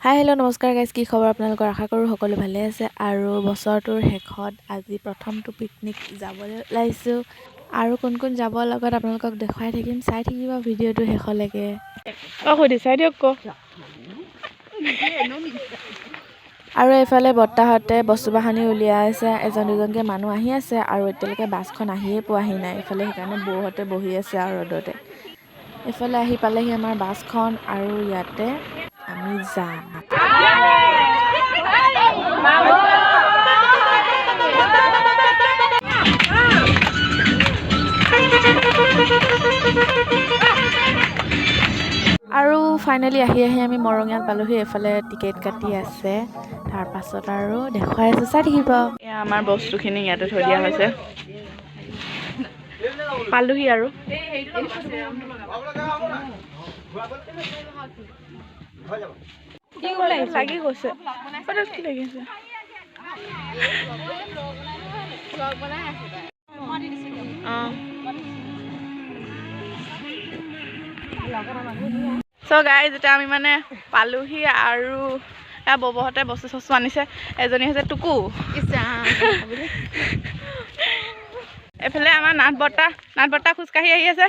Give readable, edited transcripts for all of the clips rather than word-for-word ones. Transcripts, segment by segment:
Hi hello' নমস্কাৰ guys, কি খবৰ আপোনালোকৰ? আশা কৰোঁ সকলো ভালে আছে আৰু বছৰটোৰ শেষত আজি প্ৰথমটো পিকনিক যাবলৈ ওলাইছোঁ আৰু কোন কোন যাব লগত আপোনালোকক দেখুৱাই থাকিম। চাই থাকিব ভিডিঅ'টো শেষলৈকে। সুধি চাই দিয়ক ক। আৰু এইফালে বৰ্তাহঁতে বস্তু বাহানি উলিয়াইছে, এজন দুজনকৈ মানুহ আহি আছে আৰু এতিয়ালৈকে বাছখন আহিয়ে পোৱাহি নাই। এইফালে সেইকাৰণে বৌহঁতে বহি আছে আৰু ৰ'দতে। এইফালে আহি পালেহি আমাৰ বাছখন আৰু ইয়াতে আমি যাম। আৰু ফাইনেলি আহি আমি মৰঙীয়াত পালোহি। এইফালে টিকেট কাটি আছে, তাৰ পাছত আৰু দেখুৱাই আছো, চাই থাকিব। এয়া আমাৰ বস্তুখিনি ইয়াতে থৈ দিয়া হৈছে। পালোহি আৰু লাগি গৈছে। চ' গাইজ, এতিয়া আমি মানে পালোহি আৰু ববহঁতে বস্তু চস্তু আনিছে। এজনী হৈছে টুকু। এইফালে আমাৰ নাথ বৰ্তা খোজকাঢ়ি আহি আছে।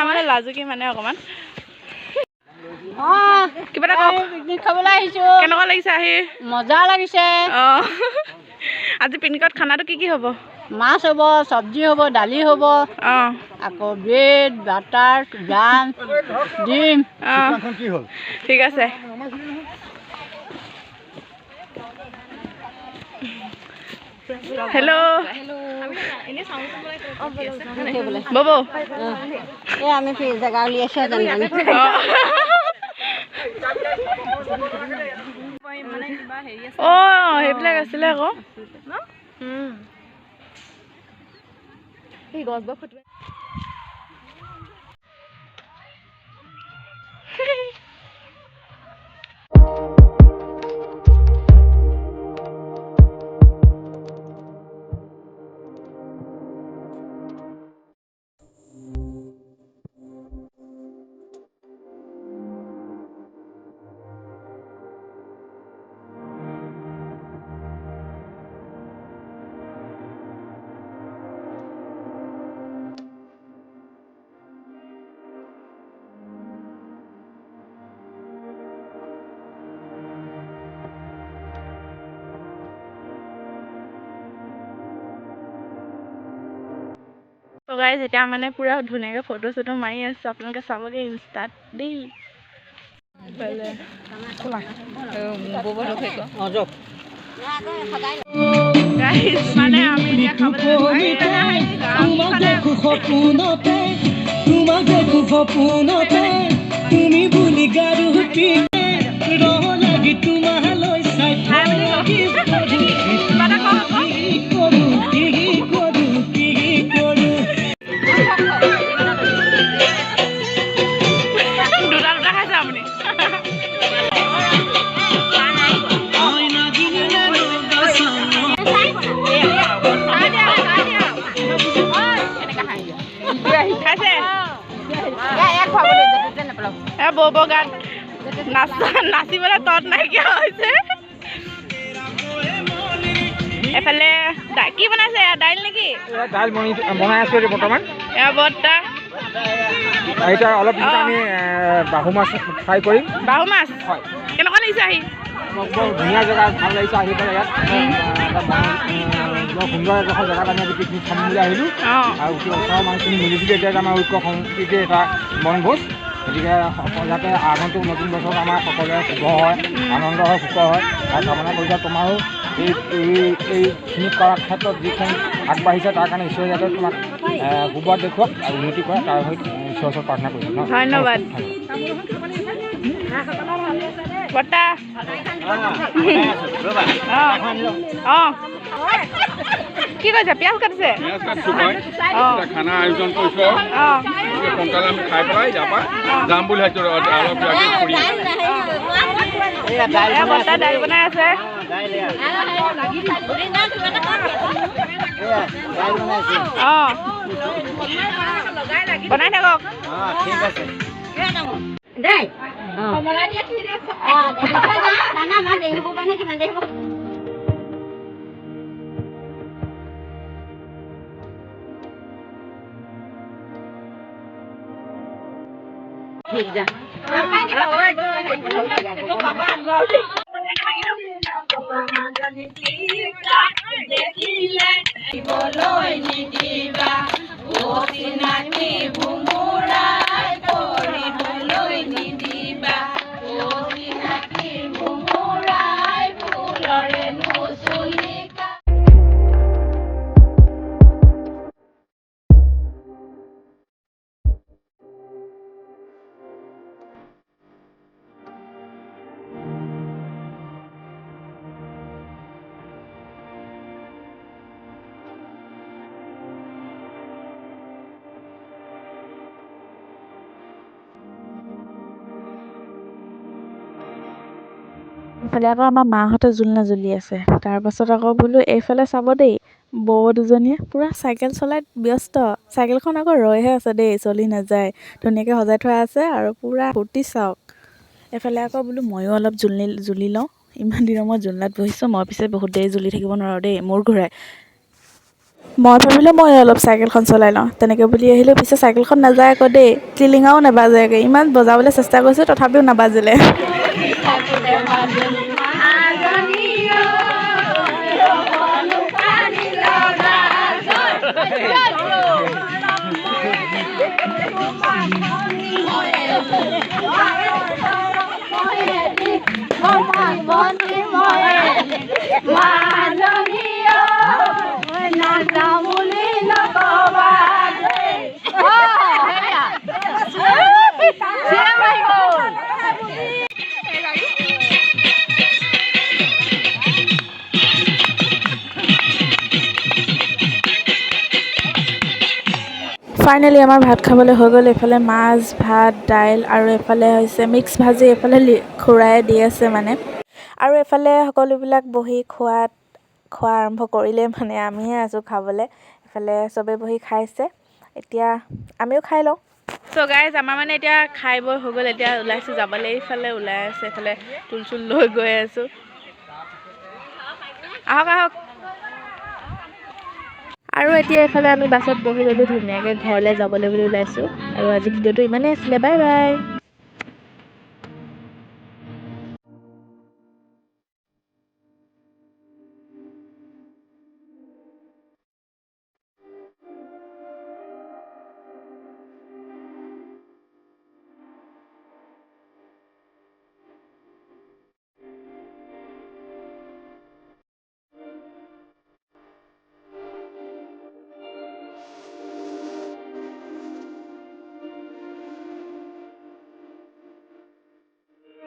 মানে লাজুকী মানে অকমান। কিবা এটা পিকনিক খাবলৈ আহিছো। কেনেকুৱা লাগিছে আহি? মজা লাগিছে। আজি পিকনিকত খানাটো কি হ'ব? মাছ হ'ব, চব্জি হ'ব, দালি হ'ব, আকৌ ব্ৰেড, বাটাৰ, জাম, ডিম। ঠিক আছে। হেল্ল' বব, আমি জেগা উলিয়াইছো। সেইবিলাক আছিলে আকৌ। গছবোৰ ফটো গাইজ, এতিয়া মানে পুৰা ধুনীয়াকৈ ফটো চটো মাৰি আছো। আপোনালোকে চাবগৈ ইনষ্টাত দেই। মানে আমি এতিয়া বব গাত নাচিবলৈ তত নাইকিয়া হৈছে। এফালে কি বনাইছে? দাইল নেকি? দাইল বনাই আছো বৰ্তমান। বৰ্তা এতিয়া অলপ পিছত আমি বাহু মাছ ফ্ৰাই কৰিম। বাহু মাছ কেনেকুৱা লাগিছে আহি? বৰ ধুনীয়া জেগা, ভাল লাগিছে আহি পেলাই। ইয়াত বৰ সুন্দৰ এডোখৰ জেগাত আমি আজি পিকনিক খাম বুলি আহিলোঁ আৰু ওচৰৰ মানুহখিনি মিলিজুলি এতিয়া আমাৰ ঐক্য সংস্কৃতিৰ এটা বনভোজ। গতিকে যাতে আগন্তুক নতুন বছৰত আমাৰ সকলোৰে শুভ হয়, আনন্দ হয়, সুখ হয়, আৰু কামনা কৰিছে। তোমাৰো এইখিনি কৰাৰ ক্ষেত্ৰত যিখন আগবাঢ়িছে তাৰ কাৰণে ঈশ্বৰে যাতে তোমাক সুবাদ দেখুৱাওক আৰু উন্নতি কৰে, তাৰ হৈ ঈশ্বৰৰ ওচৰত প্ৰাৰ্থনা কৰিছোঁ। ধন্যবাদ। বৰ্তা কি কৈছে? পিঁয়াজ কাটিছে? খানা আয়োজন কৰিছোঁ। সোনকালে আমি খাই পেলাই ইয়াৰ পৰা যাম বুলি ভাবিছোঁ। বৰ্তা দাইল বনাই আছে। বনাই থাকক ঠিক আছে দেই কমলা দিয়া কি দিছ দানা মা দেই হ'ব মানে কিমান দেই হ'ব ঠিক যা বলই নিদিবা ও চিনাকি ভুমুৰাই কৰিবলৈ নিদিবা ও চিনাকি ভুমুৰাই ফুলৰে নুচুলিকা ইফালে আকৌ আমাৰ মাহঁতে জোলনা জ্বলি আছে তাৰপাছত আকৌ বোলো এইফালে চাব দেই বৌ দুজনীয়ে পূৰা চাইকেল চলাই ব্যস্ত চাইকেলখন আকৌ ৰৈহে আছে দেই চলি নাযায় ধুনীয়াকৈ সজাই থোৱা আছে আৰু পূৰা ফূৰ্তি চাওক এইফালে আকৌ বোলো ময়ো অলপ জুলি লওঁ ইমান দিনৰ মই জোলনাত বহিছোঁ মই পিছে বহুত দেৰি জুলি থাকিব নোৱাৰোঁ দেই মোৰ ঘূৰাই মই ভাবিলোঁ মই অলপ চাইকেলখন চলাই লওঁ তেনেকৈ বুলি আহিলোঁ পিছে চাইকেলখন নাযায় আকৌ দেই টিলিঙাও নাবাজেগৈ ইমান বজাবলৈ চেষ্টা কৰিছোঁ তথাপিও নাবাজিলে ফাইনেলি আমাৰ ভাত খাবলৈ হৈ গ'ল এইফালে মাছ ভাত দাইল আৰু এইফালে হৈছে মিক্স ভাজি এইফালে খুৰাই দি আছে মানে আৰু এইফালে সকলোবিলাক বহি খোৱা আৰম্ভ কৰিলে মানে আমিহে আছোঁ খাবলৈ এইফালে চবেই বহি খাইছে এতিয়া আমিও খাই লওঁ চ' গাইজ আমাৰ মানে এতিয়া খাই বৈ হৈ গ'ল এতিয়া ওলাইছোঁ যাবলৈ এইফালে ওলাই আছে এইফালে টুল চুল লৈ গৈ আছোঁ আহক আহক আৰু এতিয়া এইফালে আমি বাছত বহি ল'লোঁ ধুনীয়াকৈ ঘৰলৈ যাবলৈ বুলি ওলাইছোঁ আৰু আজি ভিডিঅ'টো ইমানেই আছিলে বাই বাই